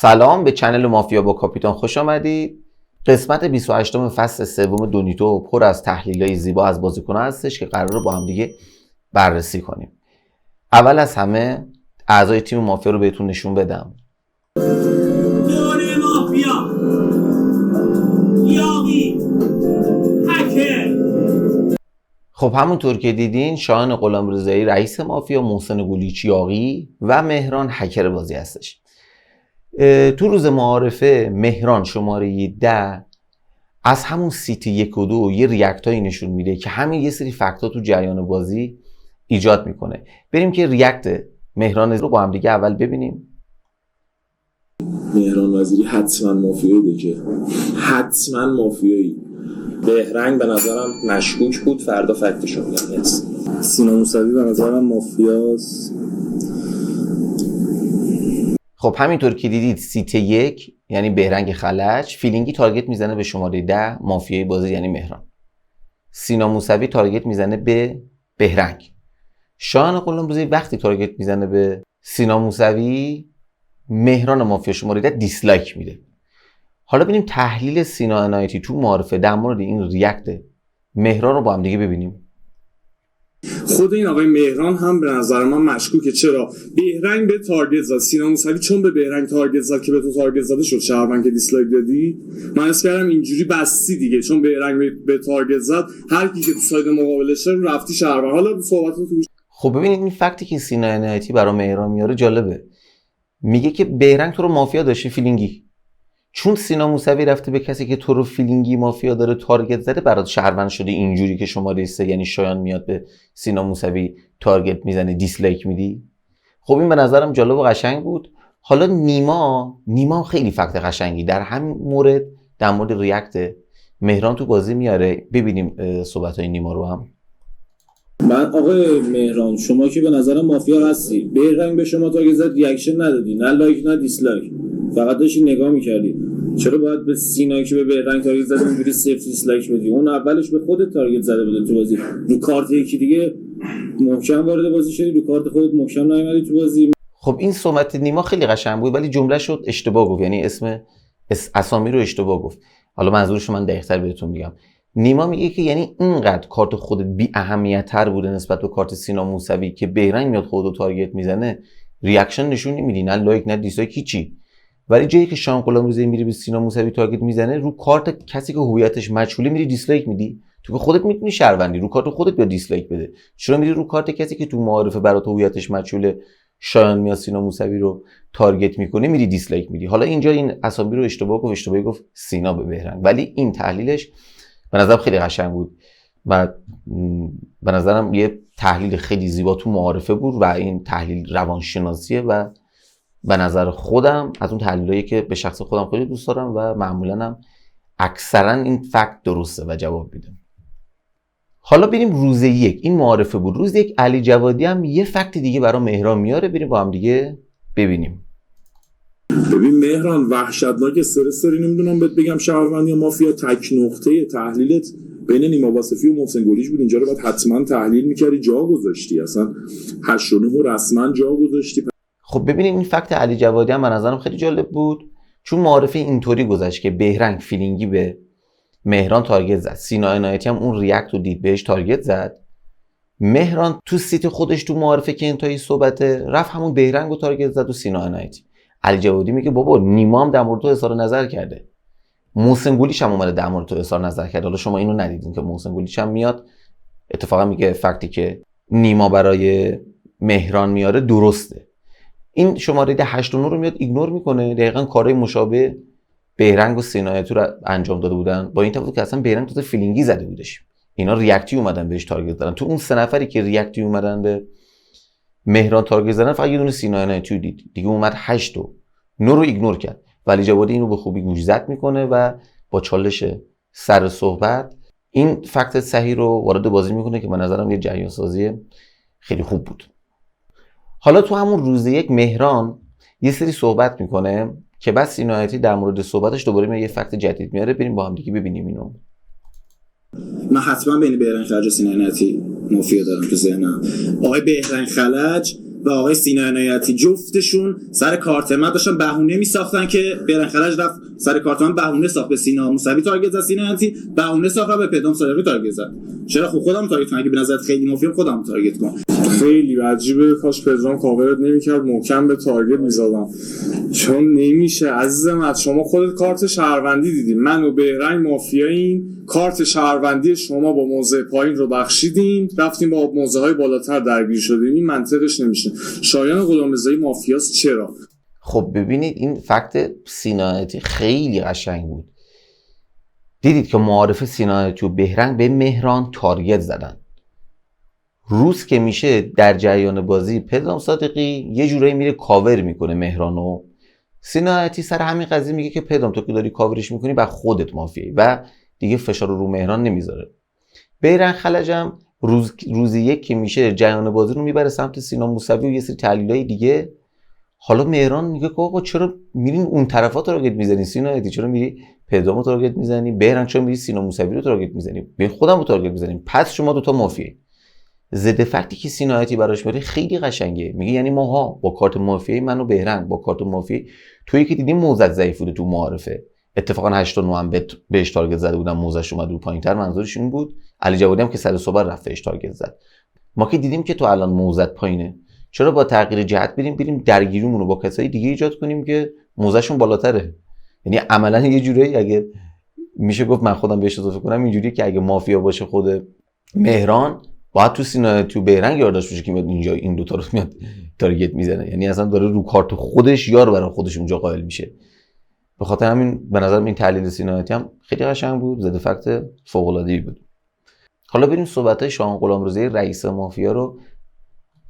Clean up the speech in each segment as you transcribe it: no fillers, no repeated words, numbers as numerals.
سلام به چنل مافیا با کاپیتان خوش آمدید. قسمت 28 فصل سوم دونیتو پر از تحلیل‌های زیبا از بازیکن‌ها هستش که قراره با هم دیگه بررسی کنیم. اول از همه اعضای تیم مافیا رو بهتون نشون بدم. مافیا یاقی هکر. خب همونطور که دیدین شایان غلامرضایی رئیس مافیا، محسن گلیچ یاقی و مهران هکر بازی هستش. تو روز معارفه مهران شماره 10 از همون سیت 1 و 2 یه ریاکتایی نشون میده که همین یه سری فکتا تو جریان بازی ایجاد میکنه. بریم که ریاکت مهران رو با هم دیگه اول ببینیم. مهران وزیری حتما مافیایی دیگه، حتما مافیایی. بهرنگ به نظرم مشکوک بود، فردا فکتشو میگم. سینا موسوی به نظرم مافیاست. خب همینطور که دیدید سیت 1 یعنی بهرنگ خلج فیلینگی تارگت میزنه به شماره 10 مافیای بازی یعنی مهران. سینا موسوی تارگت میزنه به بهرنگ. شایان غلامرضایی وقتی تارگت میزنه به سینا موسوی، مهران مافیا شماره 10 دیسلایک میده. حالا ببینیم تحلیل سینا عنایتی تو معارفه در مورد این ریاکت مهران رو با هم دیگه ببینیم. خود این آقای مهران هم به نظر من مشکوکه. چرا؟ بهرنگ به تارگت زد، سینا موسوی چون به بهرنگ تارگت زد که به تو تارگت زده شد شهروند که دیسلایک دادی. من حس کردم اینجوری بستی دیگه، چون بهرنگ به تارگت زد هر کی که تو ساید مقابلشه رفتی شهروند. حالا صحبتاتون خب ببینید این فکتی که سینا عنایتی برای مهران میاره جالبه. میگه که بهرنگ تو رو مافیا داشته فیلینگی، چون سینا موسوی رفته به کسی که تو رو فیلینگی مافیا داره تارگت زده برات شهروند شده. اینجوری که شماره 3 یعنی شایان میاد به سینا موسوی تارگت میزنه دیسلایک میدی. خب این به نظرم جالب و قشنگ بود. حالا نیما خیلی فکت قشنگی در همین مورد در مورد ریاکت مهران تو بازی میاره. ببینیم صحبت‌های نیما رو هم. من آقای مهران شما که به نظرم مافیا هستی، بهرنگ به شما تارگت زد ریاکشن ندادی، نه لایک نه دیسلایک، فقط داشتی نگاه میکردی. چرا باید به سینا که به بهرنگ تارگت زده اونجوری صفر دیسلایک بدی؟ اون اولش به خودت تارگت زده بود تو بازی، رو کارت یکی دیگه محکم وارد بازی شدی، رو کارت خودت محکم نیومدی تو بازی. خب این صحبت نیما خیلی قشنگ بود ولی جمله شد اشتباه گفت، یعنی اسامی رو اشتباه گفت. حالا منظورش من دقیق‌تر بهتون میگم. نیما میگه که یعنی اینقدر کارت خودت بی اهمیت تر بوده نسبت به کارت سینا موسوی که بهرنگ میاد خودت تارگت میزنه ریاکشن نشون نمیدی، نه لایک نه دیسلایک هیچی. ولی جایی که شایان غلامرضایی میره به سینا موسوی تارگت میزنه رو کارت کسی که هویتش مجهوله میری دیسلایک میدی. تو که خودت میتونی شهروندی رو کارت خودت بیا دیسلایک بده، چرا میری رو کارت کسی که تو معارفه برات هویتش مجهوله شایان میاد سینا موسوی رو تارگت میکنه میری دیسلایک میدی؟ حالا اینجا این اسامی رو اشتباهی گفت سینا به بهرنگ، ولی این تحلیلش به نظرم خیلی قشنگ بود و به نظرم یه تحلیل خیلی زیبا تو معارفه بود و این تحلیل روانشناسیه و به نظر خودم از اون تحلیلایی که به شخص خودم خیلی دوست دارم و معمولا هم اکثرا این فکت درسته و جواب میده. حالا بریم روز 1. این معارفه بود. روز 1 علی جوادی هم یه فکت دیگه برای مهران میاره، بریم با هم دیگه ببینیم. ببین مهران وحشتناک استرس داری، نمیدونم بهت بگم شهروند یا مافیا. تک نقطه تحلیلت بین نیما واصفی و محسن گلیچ بود. اینجا رو باید حتما تحلیل میکردی، جا گذاشتی، اصلا 8 و 9 رسما جا گذاشتی. خب ببینیم این فکت علی جوادی هم به نظرم خیلی جالب بود، چون معارفه اینطوری گذشت که بهرنگ فیلینگی به مهران تارگت زد، سینا عنایتی هم اون ریاکت رو دید بهش تارگت زد. مهران تو سیت خودش تو معارفه که انتهای صحبت رفت همون بهرنگ رو تارگت زد و سینا عنایتی. علی جوادی میگه بابا نیما هم در مورد تو اظهار نظر کرده، محسن گلیچ هم اومده در مورد تو اظهار نظر کرده. حالا شما اینو ندیدین که محسن گلیچ هم میاد اتفاقا میگه فکتی که نیما برای مهران میاره درسته. این شماره 8 و 9 رو میاد ایگنور میکنه، دقیقاً کارهای مشابه بهرنگ و سینا عنایتی رو انجام داده بودن، با این تفاوت که اصلا بهرنگ تو فیلینگی زده بودش، اینا ریاکتی اومدن بهش تارگت زدن. تو اون 3 نفری که ریاکتی اومدن به مهران تارگت زدن فقط یه دونه سینا عنایتی دید، دیگه اومد 8 و 9 رو ایگنور کرد. ولی جوادی اینو به خوبی گوشزد میکنه و با چالش سر صحبت این فکت صحیح رو وارد بازی میکنه که به نظرم یه جریان سازی خیلی خوب بود. حالا تو همون روز 1 مهران یه سری صحبت میکنه که بعد سینا عنایتی در مورد صحبتش دوباره میاد یه فکت جدید میاره. بریم با هم دیگه ببینیم اینو. من حتما بین بهرنگ خلج و سینا عنایتی مافیا دارم تو ذهنم. آقای بهرنگ خلج و آقای سینا عنایتی جفتشون سر کارت من داشتن بهونه میساختن که برن خرج رفت سر کارت من بهونه ساخت به سینا موسوی تارگت زد، سینا عنایتی بهونه ساخت به پدرام صادقی تارگت زد. چرا خب خودم تارگت کنم؟ اگه به نظرت خیلی مافیا خودم تارگت کنم. خیلی عجیبه، کاش پدرام کاورت نمیکرد محکم به تارگت میزدم، چون نمیشه عزیزم. شما خودت کارت شهروندی دیدی، من و بهرنگ مافیاییم، کارت شهروندی شما با موضع پایین رو بخشیدیم رفتیم با موضع های بالاتر درگیر شدیم. این منطقش نمیشه. شایان غلامرضایی مافیاست. چرا؟ خب ببینید این فکت سینا عنایتی خیلی قشنگ بود. دیدید که معارف سینا عنایتی و بهرنگ به مهران تارگت زدن. روز که میشه در جریان بازی پدرام صادقی یه جورایی میره کاور میکنه مهرانو. سینا عنایتی سر همین قضیه میگه که پدرام تو که داری کاورش میکنی و خودت مافیایی و دیگه فشار رو مهران نمیذاره. بهرنگ خلجم روز یک که میشه جریان بازی رو میبره سمت سینا موسوی و یه سری تحلیلای دیگه. حالا مهران میگه که آقا چرا میرین اون طرفا تارگت میزنی؟ سینا عنایتی چرا میری پدرامو تارگت میزنی؟ بهرنگ چرا میری سینا موسوی رو تارگت میزنی؟ به خودم رو تارگت میزنیم. پس شما دو تا مافیایی. ضد فکتی که سینا عنایتی براش میاره خیلی قشنگه. میگه یعنی ماها با کارت مافیایی، من و بهرنگ با کارت مافیایی، تویی که دیدیم موزت ضعیف بوده تو معارفه، اتفاقا 8 تا 9 هم بهش تارگت زده بودن، موزش اومد رو پایینتر، منظورش این بود. علی جوادی هم که سر صحبت رفت بهش تارگت زد. ما که دیدیم که تو الان موزت پایینه، چرا با تغییر جهت بریم درگیریمون رو با کسای دیگه ایجاد کنیم که موزشون بالاتره؟ یعنی عملا یه جوری اگه میشه گفت من خودم بهش اضافه کنم اینجوری که اگه مافیا باشه خود مهران باید تو سینا تو بهرنگ یار داشته باشه که میاد اینجا این دوتا رو میاد تارگت میزنه. یعنی اصلا داره رو کارت خودش یار برای خودش اونجا قائل میشه. به خاطر همین به نظر این تحلیل سینا عنایتی هم خیلی قشنگ بود، ضد فکت فوق العاده ای بود. حالا بریم صحبت‌های شایان غلامرضایی رئیس مافیا رو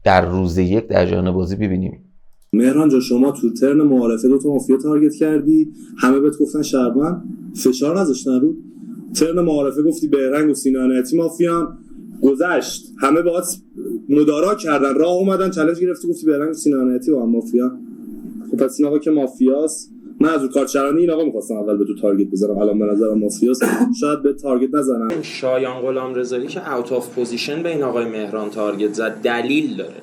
در روز یک در جریان بازی ببینیم. مهران جان شما تو ترن معارفه دو تا مافیا تارگت کردی، همه بهت گفتن شهروند، فشار نذاشتن رو ترن معارفه گفتی بهرنگ و سینا عنایتی مافیان، گذشت همه باهات مدارا کردن، راه اومدن چالش گرفتی گفتی بهرنگ و سینا عنایتی با هم مافیا. خب پس این آقا که مافیاست. من از رو کارت شهروندی این آقا می‌خواستم اول به تو تارگت بزنم، الان به نظرم مافیاست، شاید به تارگت نزنم. شایان غلامرضایی که اوت آف پوزیشن به این آقای مهران تارگت زد دلیل داره.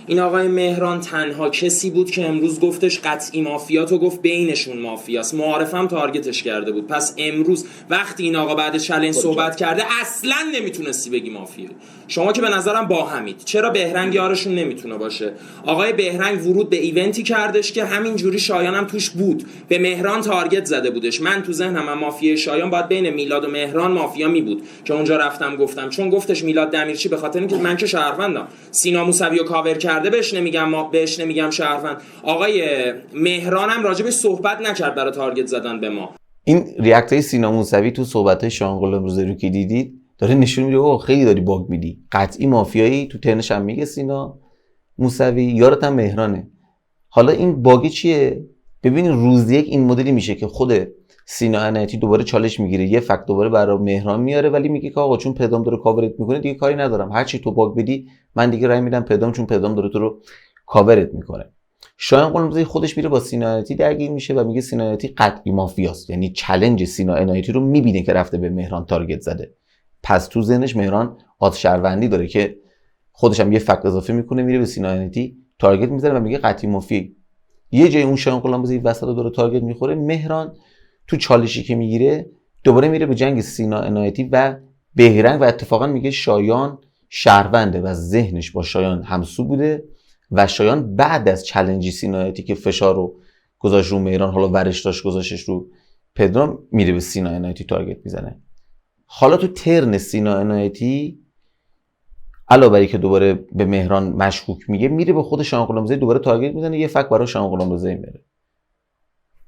این آقای مهران تنها کسی بود که امروز گفتش قطعی مافیاتو گفت بینشون مافیاست. معارفم تارگتش کرده بود. پس امروز وقتی این آقا بعد چالش صحبت کرده اصلا نمیتونستی بگی مافیا. شما که به نظرم با همید. چرا بهرنگ یارشون نمیتونه باشه؟ آقای بهرنگ ورود به ایونتی کردش که همین جوری شایان هم توش بود. به مهران تارگت زده بودش. من تو ذهنم مافیا شایان باید بین میلاد و مهران مافیا می بود که اونجا رفتم گفتم، چون گفتش میلاد دمیرچی به خاطر اینکه من که شهروندم، سینا موسوی رو کاور کرده بهش نمیگم شهروند. آقای مهران هم راجع به صحبت نکرد برای تارگت زدن به ما. این ریاکت های سینا موسوی تو صحبت های شایان غلامرضایی رو که دیدید داره نشون میده اوه خیلی داری باگ میدی. قطعی مافیایی تو ترنش هم میگه سینا موسوی، یارت هم مهرانه. حالا این باگ چیه؟ ببینید روز یک این مدلی میشه که خود سینا عنایتی دوباره چالش میگیره، یه فکت دوباره برای مهران میاره، ولی میگه که آقا چون پدرام داره کاورت میکنه دیگه کاری ندارم، هر چی تو باگ بدی من دیگه رای میدم پدرام، چون پدرام داره تو رو کاورت میکنه. شایان غلامرضایی خودش میره با سینا عنایتی درگیر میشه و میگه سینا عنایتی قطعی مافیاست. یعنی چالش سینا عنایتی رو میبینه که رفته به مهران تارگت زده، پس تو ذهنش مهران آد شهروندی داره که خودش هم یه فکت اضافه میکنه، میره به سینا عنایتی تارگت میزنه و میگه قطعی مافیایی. یه جای اون شایان غلامرضایی وسط داره تارگت میخوره، مهران تو چالشی که میگیره دوباره میره به جنگ سینا عنایتی و بهرنگ و اتفاقا میگه شایان شهرونده و ذهنش با شایان همسو بوده و شایان بعد از چالنجی سینا عنایتی که فشار رو گذاشت رو مهران، حالا ورش داشت گذاشتش رو پدرام، میره به سینا عنایتی تارگت میزنه. حالا تو ترن سینا عنایتی علاوه بر اینکه دوباره به مهران مشکوک میره به خود شایان غلامرضایی دوباره تارگت میزنه، یه فک برای شایان غلامرضایی میاره.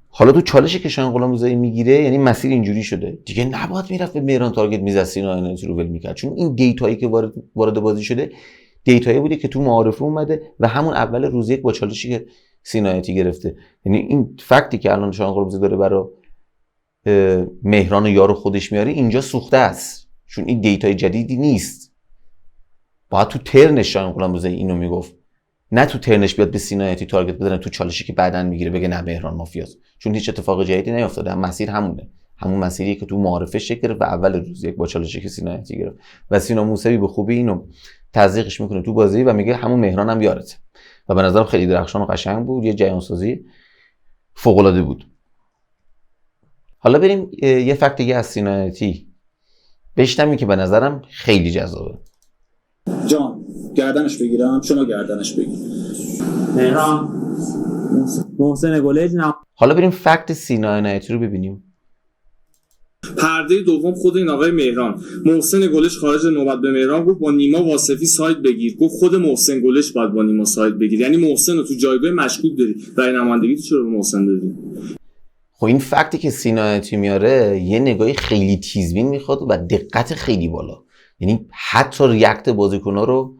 حالا تو چالشی که شایان غلامرضایی میگیره یعنی مسیر اینجوری شده دیگه نباید میرفت به مهران تارگت میزد، سینا عنایتی رو ول میکرد، چون این دیتایی که وارد بازی شده دیتایی بوده که تو معارفه اومده و همون اول روز یک با چالشی که سینا عنایتی گرفته. یعنی این فکتی که الان شایان غلامرضایی داره برای مهران یارو خودش میاره اینجا سوخته است، چون این دیتای جدیدی نیست. باید تو ترنش شایان غلامرضایی اینو میگفت، نه تو ترنش بیاد به سینا عنایتی تارگت بزنه تو چالشی که بعدن میگیره بگه نه مهران مافیاست، چون هیچ اتفاق جدیدی نیافتاده، مسیر همونه، همون مسیریه که تو معارفه شکل گرفت و اول روز یک با چالشی که سینا عنایتی گرفت و سینا موسوی به خوبی اینو تزریقش میکنه تو بازی و میگه همون مهران هم یارته. و به نظرم خیلی درخشان و قشنگ بود، یه جریان سازی فوق العاده بود. حالا بریم یه فکت دیگه از سینا عنایتی بشنویم که به نظرم خیلی جذابه. جان گردنش بگیرم، شما گردنش بگیر. مهران محسن گلج حالا بریم فکت سینا عنایتی رو ببینیم. پرده دوم خود این آقای مهران، محسن گلش خارج نوبت به مهران گفت با نیما واصفی سایت بگیر، گفت خود محسن گلش باید با نیما سایت بگیر، یعنی محسن رو تو جایگاه مشکوک داری، رای نمایندگی تو چرا به محسن دادی؟ خب این فکتی که سینا عنایتی میاره یه نگاهی خیلی تیزبین میخواد و دقت خیلی بالا، یعنی حتی ریاکت بازیکن‌ها رو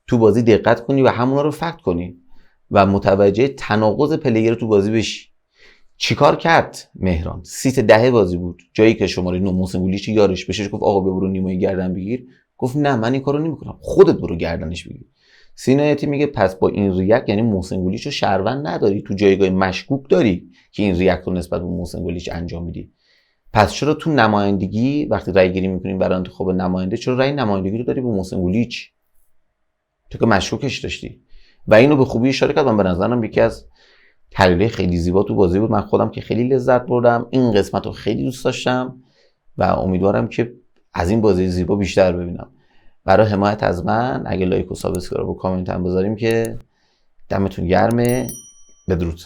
تو بازی دقت کنی و همونا رو فکت کنی و متوجه تناقض پلیر تو بازی بشی. چیکار کرد مهران؟ سیت 10 بازی بود، جایی که شماره 9 محسن گلیچ یارش بشه گفت آقا برو نیمای گردن بگیر، گفت نه من این کارو نمیکنم، خودت برو گردنش بگیر. سینا عنایتی میگه پس با این ریاکت یعنی محسن گلیچ رو شهروند نداری، تو جایگاه مشکوک داری که این ریاکت رو نسبت به محسن گلیچ انجام میدی. پس چرا تو نمایندگی وقتی رای گیری میکنیم برای انتخاب نماینده چرا رای نمایندگی رو داری به محسن گلیچ؟ تو که مشکوکش داشتی. و اینو به خوبی اشاره کردم، به نظرم یکی از تحلیل خیلی زیبا تو بازی بود. من خودم که خیلی لذت بردم، این قسمت رو خیلی دوست داشتم و امیدوارم که از این بازی زیبا بیشتر ببینم. برای حمایت از من اگه لایک و سابسکرایب و کامنت هم بذاریم که دمتون گرمه. بدرود.